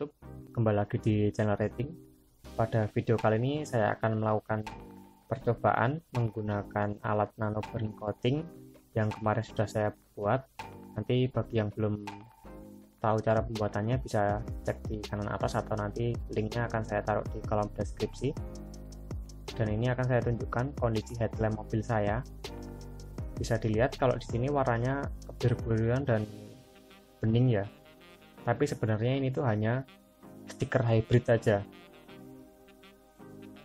YouTube. Kembali lagi di channel Rating. Pada video kali ini saya akan melakukan percobaan menggunakan alat nano burn coating yang kemarin sudah saya buat. Nanti bagi yang belum tahu cara pembuatannya bisa cek di kanan atas atau nanti linknya akan saya taruh di kolom deskripsi. Dan ini akan saya tunjukkan kondisi headlamp mobil saya. Bisa dilihat kalau di sini warnanya kebiru-biruan dan bening ya, tapi sebenarnya ini tuh hanya stiker hybrid saja.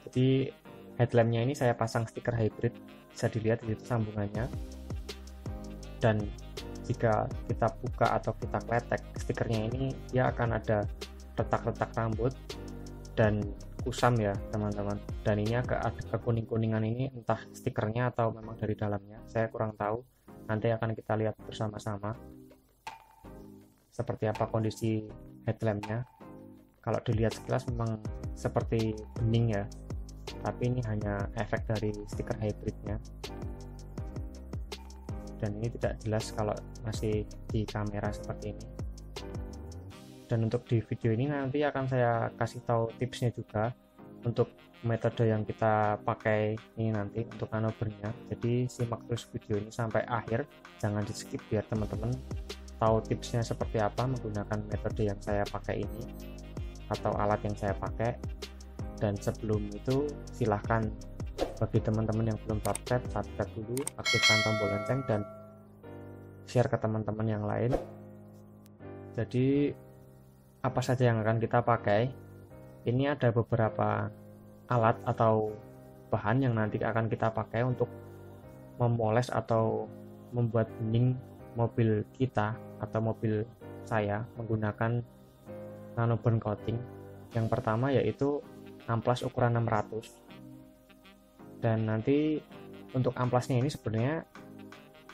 Jadi headlampnya ini saya pasang stiker hybrid, bisa dilihat di situ sambungannya. Dan jika kita buka atau kita kletek stikernya ini, dia akan ada retak-retak rambut dan kusam ya teman-teman. Dan ini agak kekuning-kuningan, ini entah stikernya atau memang dari dalamnya, saya kurang tahu. Nanti akan kita lihat bersama-sama seperti apa kondisi headlampnya. Kalau dilihat sekilas memang seperti bening ya, tapi ini hanya efek dari stiker hybridnya, dan ini tidak jelas kalau masih di kamera seperti ini. Dan untuk di video ini nanti akan saya kasih tahu tipsnya juga untuk metode yang kita pakai ini nanti untuk nano burn-nya. Jadi simak terus video ini sampai akhir, jangan di skip biar teman-teman tahu tipsnya seperti apa menggunakan metode yang saya pakai ini atau alat yang saya pakai. Dan sebelum itu silahkan bagi teman-teman yang belum subscribe dulu, aktifkan tombol lonceng dan share ke teman-teman yang lain. Jadi apa saja yang akan kita pakai, ini ada beberapa alat atau bahan yang nanti akan kita pakai untuk memoles atau membuat bening mobil kita atau mobil saya menggunakan nano burn coating. Yang pertama yaitu amplas ukuran 600, dan nanti untuk amplasnya ini sebenarnya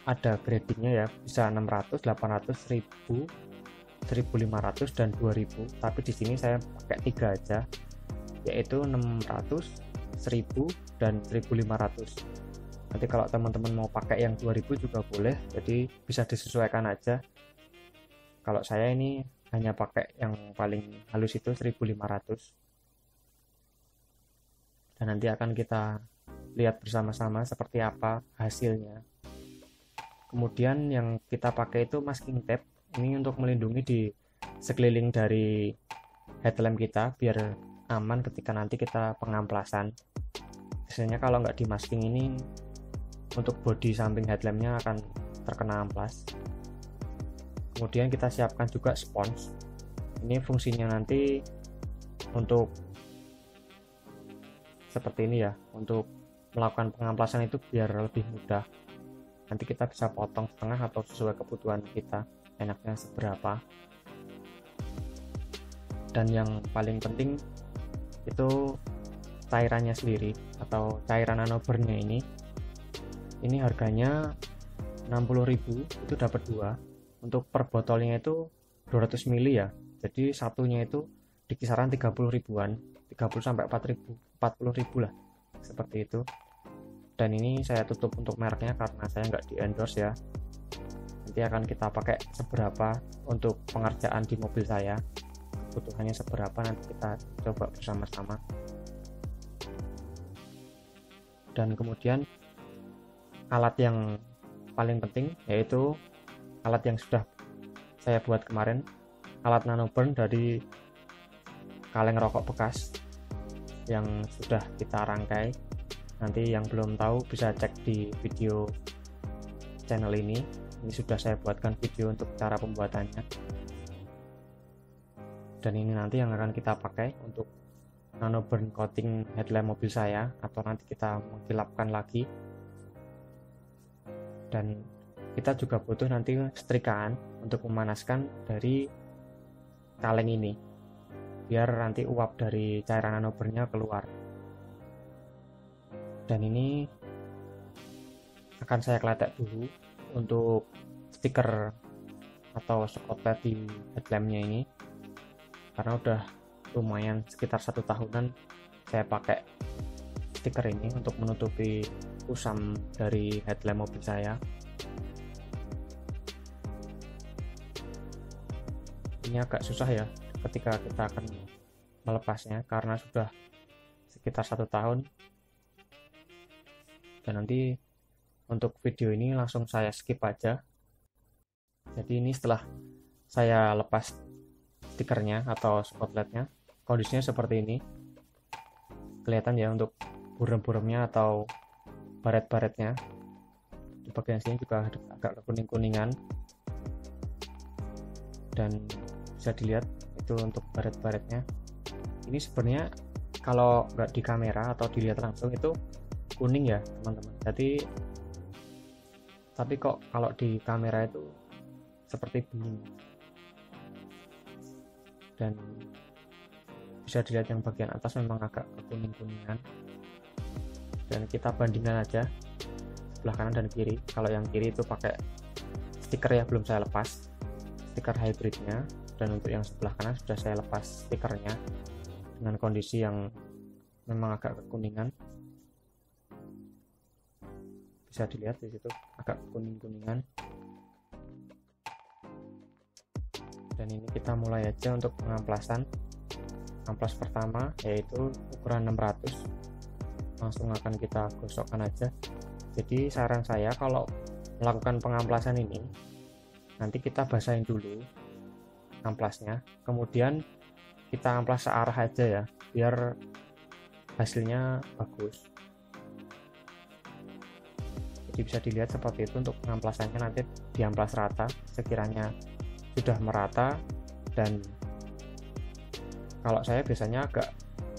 ada gradingnya ya, bisa 600, 800, 1000, 1500 dan 2000, tapi di sini saya pakai 3 aja, yaitu 600, 1000 dan 1500. Nanti kalau teman-teman mau pakai yang 2000 juga boleh, jadi bisa disesuaikan aja. Kalau saya ini hanya pakai yang paling halus itu 1500. Dan nanti akan kita lihat bersama-sama seperti apa hasilnya. Kemudian yang kita pakai itu masking tape, ini untuk melindungi di sekeliling dari headlamp kita biar aman ketika nanti kita pengamplasan. Biasanya kalau nggak di masking ini, untuk bodi samping headlampnya akan terkena amplas. Kemudian kita siapkan juga spons. Ini fungsinya nanti untuk seperti ini ya, untuk melakukan pengamplasan itu biar lebih mudah. Nanti kita bisa potong setengah atau sesuai kebutuhan kita, enaknya seberapa. Dan yang paling penting itu cairannya sendiri atau cairan nano burn-nya ini. Ini harganya 60.000, itu dapat 2. Untuk per botolnya itu 200 ml ya. Jadi satunya itu di kisaran 30 ribuan, 30 sampai 40 ribu lah. Seperti itu. Dan ini saya tutup untuk mereknya karena saya nggak di endorse ya. Nanti akan kita pakai seberapa untuk pengerjaan di mobil saya. Kebutuhannya seberapa nanti kita coba bersama-sama. Dan kemudian alat yang paling penting yaitu alat yang sudah saya buat kemarin, alat nano burn dari kaleng rokok bekas yang sudah kita rangkai. Nanti yang belum tahu bisa cek di video channel ini sudah saya buatkan video untuk cara pembuatannya. Dan ini nanti yang akan kita pakai untuk nano burn coating headlamp mobil saya, atau nanti kita mengkilapkan lagi. Dan kita juga butuh nanti setrikaan untuk memanaskan dari kaleng ini biar nanti uap dari cairan nano burn-nya keluar. Dan ini akan saya kletek dulu untuk stiker atau spotlight di headlampnya ini, karena udah lumayan sekitar 1 tahunan saya pakai stiker ini untuk menutupi kusam dari headlamp mobil saya. Ini agak susah ya ketika kita akan melepasnya karena sudah sekitar 1 tahun. Dan nanti untuk video ini langsung saya skip aja. Jadi ini setelah saya lepas stikernya atau spotlightnya, kondisinya seperti ini. Kelihatan ya untuk buram-buramnya atau baret-baretnya. Di bagian sini juga agak kuning-kuningan, dan bisa dilihat itu untuk baret-baretnya. Ini sebenarnya kalau nggak di kamera atau dilihat langsung itu kuning ya teman-teman. Tapi kok kalau di kamera itu seperti bening, dan bisa dilihat yang bagian atas memang agak kekuning-kuningan. Dan kita bandingkan aja sebelah kanan dan kiri. Kalau yang kiri itu pakai stiker ya, belum saya lepas stiker hybridnya, dan untuk yang sebelah kanan sudah saya lepas stikernya dengan kondisi yang memang agak kekuningan. Bisa dilihat di situ agak kuning-kuningan. Dan ini kita mulai aja untuk pengamplasan. Amplas pertama yaitu ukuran 600, langsung akan kita gosokkan aja. Jadi saran saya kalau melakukan pengamplasan ini, nanti kita basahin dulu amplasnya, kemudian kita amplas searah aja ya, biar hasilnya bagus. Jadi bisa dilihat seperti itu untuk pengamplasannya. Nanti diamplas rata sekiranya sudah merata. Dan kalau saya biasanya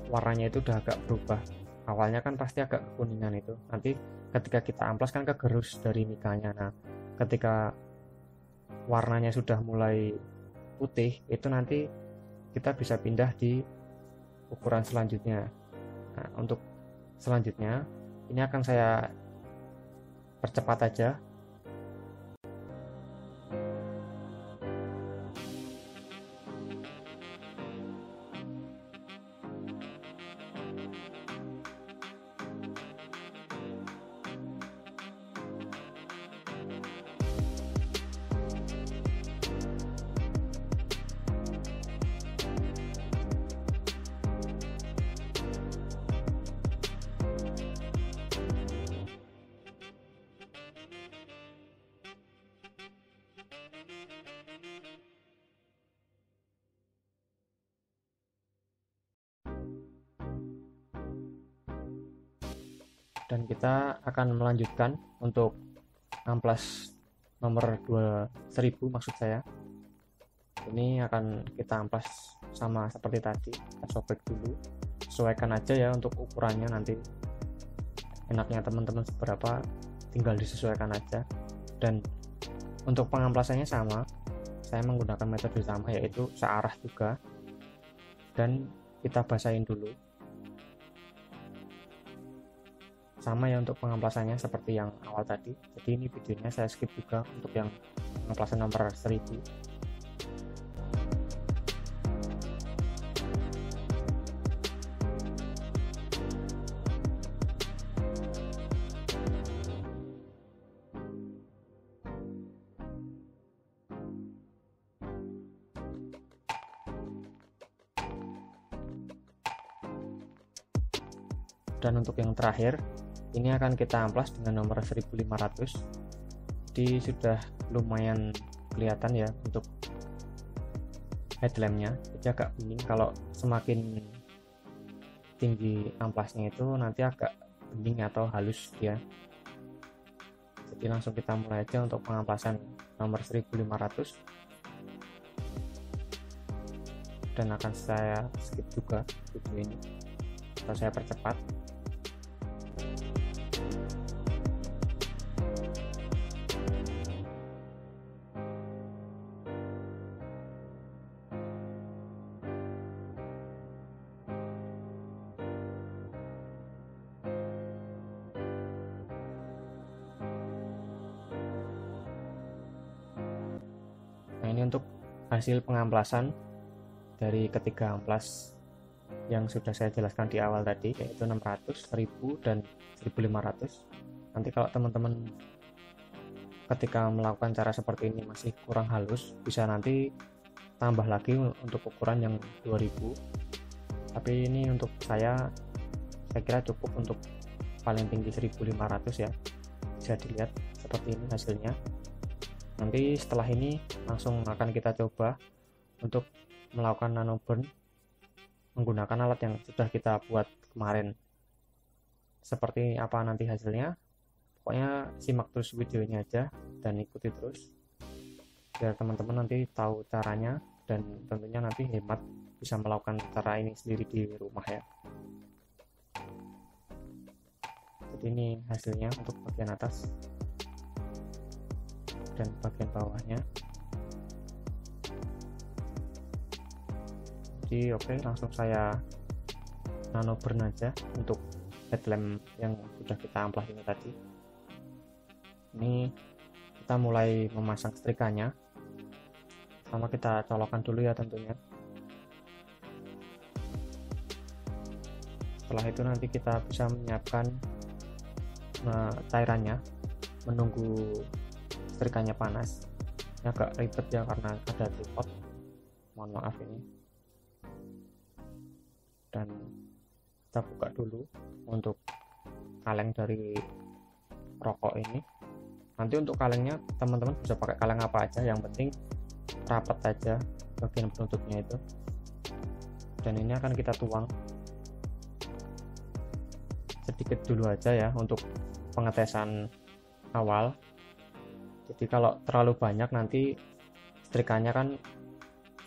warnanya itu udah agak berubah. Awalnya kan pasti agak kekuningan itu, nanti ketika kita amplas kan kegerus dari mikanya. Nah, ketika warnanya sudah mulai putih, itu nanti kita bisa pindah di ukuran selanjutnya. Nah, untuk selanjutnya ini akan saya percepat aja. Dan kita akan melanjutkan untuk amplas nomor 2000 maksud saya. Ini akan kita amplas sama seperti tadi, kita sobek dulu, sesuaikan aja ya untuk ukurannya, nanti enaknya teman-teman seberapa tinggal disesuaikan aja. Dan untuk pengamplasannya sama, saya menggunakan metode sama yaitu searah juga, dan kita basahin dulu. Sama ya untuk pengamplasannya seperti yang awal tadi. Jadi ini videonya saya skip juga untuk yang pengamplasan nomor 1000. Dan untuk yang terakhir, ini akan kita amplas dengan nomor 1500. Jadi sudah lumayan kelihatan ya untuk headlampnya, jadi agak bening. Kalau semakin tinggi amplasnya itu nanti agak bening atau halus dia. Jadi langsung kita mulai aja untuk pengamplasan nomor 1500, dan akan saya skip juga video ini atau saya percepat. Nah, ini untuk hasil pengamplasan dari ketiga amplas yang sudah saya jelaskan di awal tadi, yaitu 600, 1000, dan 1500. Nanti kalau teman-teman ketika melakukan cara seperti ini masih kurang halus, bisa nanti tambah lagi untuk ukuran yang 2000, tapi ini untuk saya kira cukup untuk paling tinggi 1500 ya. Bisa dilihat seperti ini hasilnya. Nanti setelah ini langsung akan kita coba untuk melakukan nano burn menggunakan alat yang sudah kita buat kemarin. Seperti apa nanti hasilnya, pokoknya simak terus video ini aja dan ikuti terus biar teman-teman nanti tahu caranya, dan tentunya nanti hemat bisa melakukan cara ini sendiri di rumah ya. Jadi ini hasilnya untuk bagian atas dan bagian bawahnya. Jadi oke, langsung saya nano burn aja untuk headlamp yang sudah kita amplas ini tadi. Ini kita mulai memasang setrikanya. Sama kita colokkan dulu ya tentunya. Setelah itu nanti kita bisa menyiapkan cairannya, menunggu setrikanya panas. Ini agak ribet ya karena ada tripod, mohon maaf ini. Dan kita buka dulu untuk kaleng dari rokok ini. Nanti untuk kalengnya teman-teman bisa pakai kaleng apa aja, yang penting rapat aja bagian penutupnya itu. Dan ini akan kita tuang sedikit dulu aja ya untuk pengetesan awal. Jadi kalau terlalu banyak nanti setrikanya kan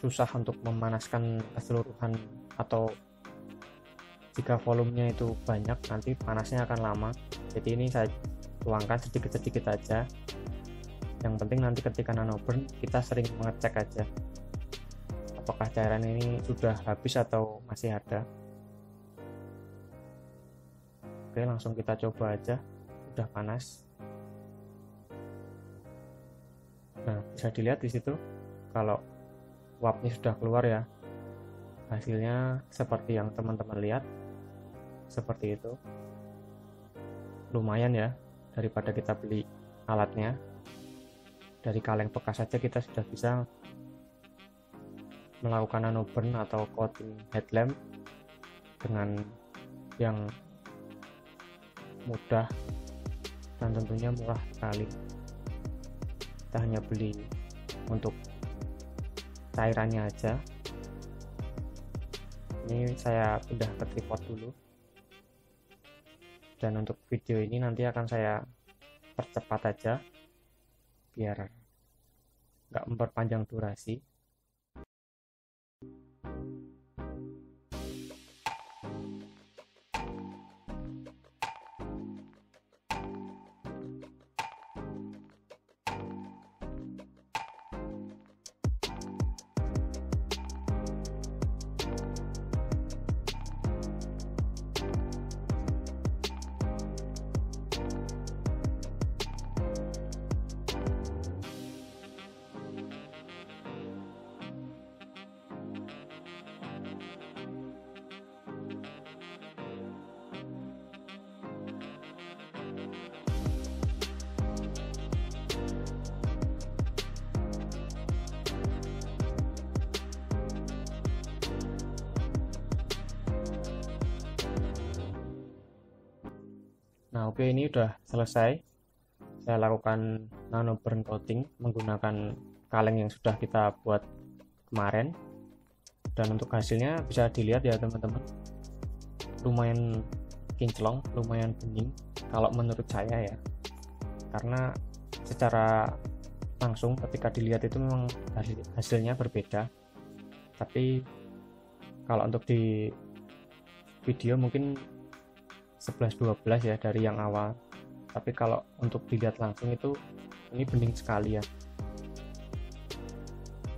susah untuk memanaskan keseluruhan, atau jika volumenya itu banyak nanti panasnya akan lama. Jadi ini saya tuangkan sedikit-sedikit aja. Yang penting nanti ketika nano burn kita sering mengecek aja apakah cairan ini sudah habis atau masih ada. Oke, langsung kita coba aja. Sudah panas. Nah, bisa dilihat di situ kalau uapnya sudah keluar ya. Hasilnya seperti yang teman-teman lihat. Seperti itu. Lumayan ya, daripada kita beli alatnya. Dari kaleng bekas saja kita sudah bisa melakukan nano burn atau coating headlamp dengan yang mudah dan tentunya murah sekali. Kita hanya beli untuk cairannya aja. Ini saya pindah ke tripod dulu, dan untuk video ini nanti akan saya percepat aja biar nggak memperpanjang durasi. Nah oke, ini udah selesai. Saya lakukan nano burn coating menggunakan kaleng yang sudah kita buat kemarin. Dan untuk hasilnya bisa dilihat ya teman-teman. Lumayan kinclong, lumayan bening kalau menurut saya ya. Karena secara langsung ketika dilihat itu memang hasilnya berbeda. Tapi kalau untuk di video mungkin 11-12 ya dari yang awal, tapi kalau untuk dilihat langsung itu ini bening sekali ya.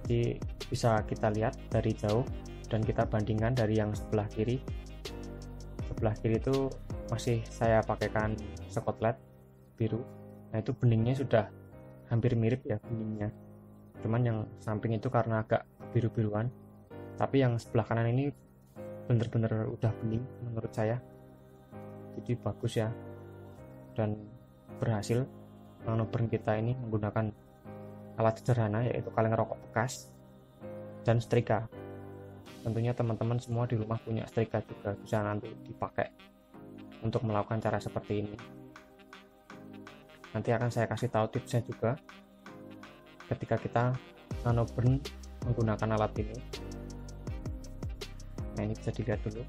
Jadi bisa kita lihat dari jauh dan kita bandingkan dari yang sebelah kiri. Sebelah kiri itu masih saya pakaikan spotlight biru. Nah itu beningnya sudah hampir mirip ya beningnya, cuman yang samping itu karena agak biru-biruan, tapi yang sebelah kanan ini bener-bener udah bening menurut saya. Jadi bagus ya, dan berhasil nano burn kita ini menggunakan alat sederhana yaitu kaleng rokok bekas. dan setrika. Tentunya teman-teman semua di rumah punya setrika juga, bisa nanti dipakai untuk melakukan cara seperti ini. Nanti akan saya kasih tahu tipsnya juga ketika kita nano burn menggunakan alat ini. Nah, ini bisa dilihat dulu,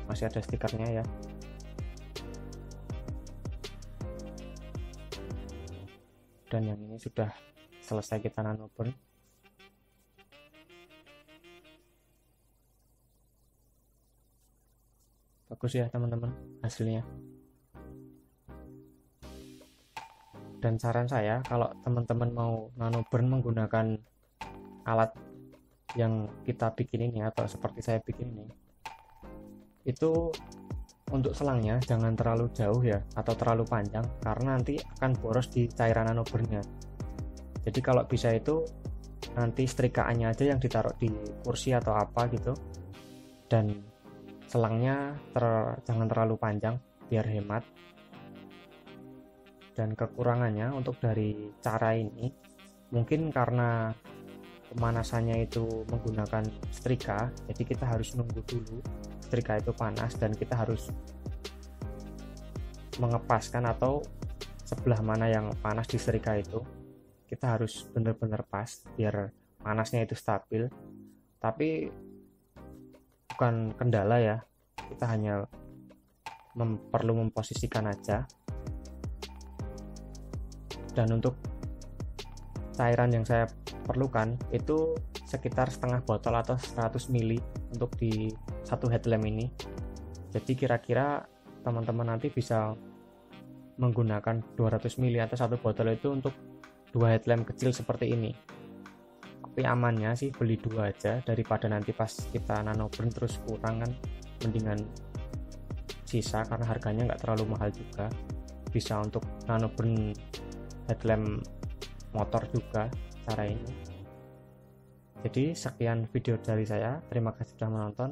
masih ada stikernya ya. Dan yang ini sudah selesai kita nano burn. Bagus ya teman-teman hasilnya. Dan saran saya, kalau teman-teman mau nano burn menggunakan alat yang kita bikin ini atau seperti saya bikin ini, itu untuk selangnya jangan terlalu jauh ya, atau terlalu panjang, karena nanti akan boros di cairan nano burnnya. Jadi kalau bisa itu nanti setrikaannya aja yang ditaruh di kursi atau apa gitu, dan selangnya jangan terlalu panjang biar hemat. Dan kekurangannya untuk dari cara ini, mungkin karena pemanasannya itu menggunakan setrika, jadi kita harus nunggu dulu setrika itu panas, dan kita harus mengepaskan atau sebelah mana yang panas di setrika itu kita harus benar-benar pas biar panasnya itu stabil. Tapi bukan kendala ya, kita hanya perlu memposisikan aja. Dan untuk cairan yang saya perlukan itu sekitar setengah botol atau 100 ml untuk di satu headlamp ini. Jadi kira-kira teman-teman nanti bisa menggunakan 200 ml atau satu botol itu untuk dua headlamp kecil seperti ini. Tapi amannya sih beli dua aja, daripada nanti pas kita nano burn terus kurang kan, mendingan sisa karena harganya nggak terlalu mahal juga. Bisa untuk nano burn headlamp motor juga cara ini. Jadi sekian video dari saya, terima kasih sudah menonton.